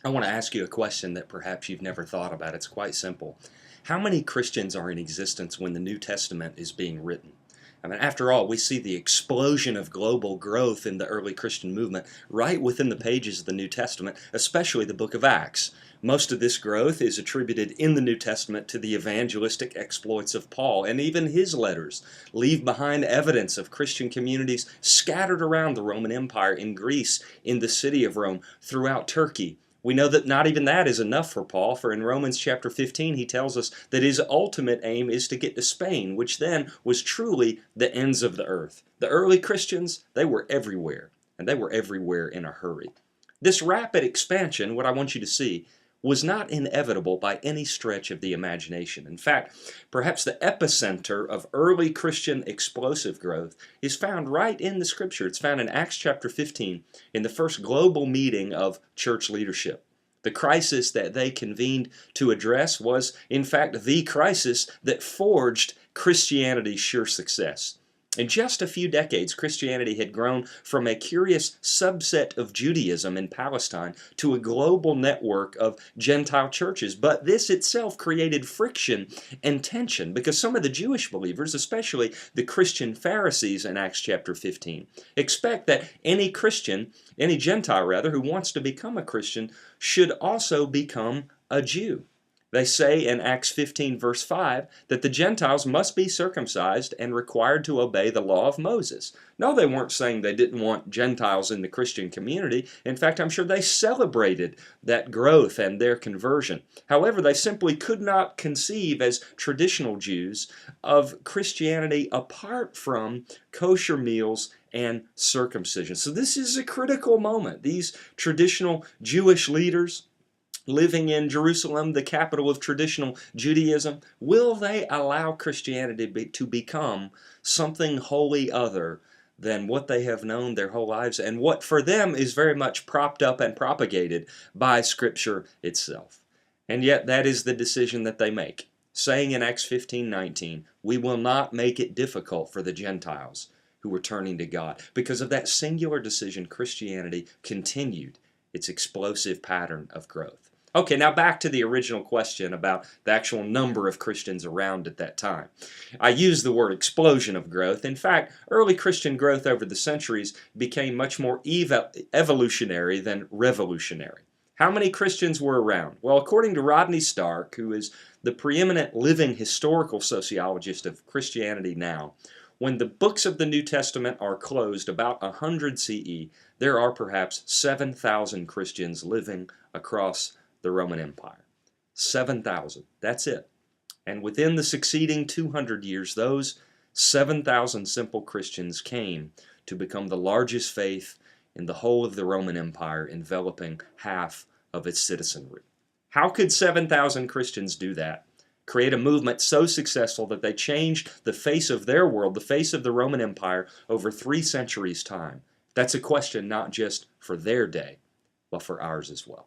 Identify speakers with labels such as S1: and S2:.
S1: I want to ask you a question that perhaps you've never thought about. It's quite simple. How many Christians are in existence when the New Testament is being written? I mean, after all, we see the explosion of global growth in the early Christian movement right within the pages of the New Testament, especially the book of Acts. Most of this growth is attributed in the New Testament to the evangelistic exploits of Paul, and even his letters leave behind evidence of Christian communities scattered around the Roman Empire, in Greece, in the city of Rome, throughout Turkey. We know that not even that is enough for Paul, for in Romans chapter 15 he tells us that his ultimate aim is to get to Spain, which then was truly the ends of the earth. The early Christians, they were everywhere, and they were everywhere in a hurry. This rapid expansion, what I want you to see, was not inevitable by any stretch of the imagination. In fact, perhaps the epicenter of early Christian explosive growth is found right in the Scripture. It's found in Acts chapter 15, in the first global meeting of church leadership. The crisis that they convened to address was, in fact, the crisis that forged Christianity's sure success. In just a few decades, Christianity had grown from a curious subset of Judaism in Palestine to a global network of Gentile churches. But this itself created friction and tension because some of the Jewish believers, especially the Christian Pharisees in Acts chapter 15, expect that any Christian, any Gentile rather, who wants to become a Christian should also become a Jew. They say in Acts 15 verse 5 that the Gentiles must be circumcised and required to obey the law of Moses. No, they weren't saying they didn't want Gentiles in the Christian community. In fact, I'm sure they celebrated that growth and their conversion. However, they simply could not conceive as traditional Jews of Christianity apart from kosher meals and circumcision. So this is a critical moment. These traditional Jewish leaders living in Jerusalem, the capital of traditional Judaism, will they allow Christianity to become something wholly other than what they have known their whole lives and what for them is very much propped up and propagated by Scripture itself? And yet that is the decision that they make, saying in Acts 15:19, "We will not make it difficult for the Gentiles who are turning to God." Because of that singular decision, Christianity continued its explosive pattern of growth. Okay, now back to the original question about the actual number of Christians around at that time. I use the word explosion of growth. In fact, early Christian growth over the centuries became much more evolutionary than revolutionary. How many Christians were around? Well, according to Rodney Stark, who is the preeminent living historical sociologist of Christianity now, when the books of the New Testament are closed about 100 CE, there are perhaps 7,000 Christians living across the Roman Empire. 7,000. That's it. And within the succeeding 200 years, those 7,000 simple Christians came to become the largest faith in the whole of the Roman Empire, enveloping half of its citizenry. How could 7,000 Christians do that? Create a movement so successful that they changed the face of their world, the face of the Roman Empire, over 3 centuries' time? That's a question not just for their day, but for ours as well.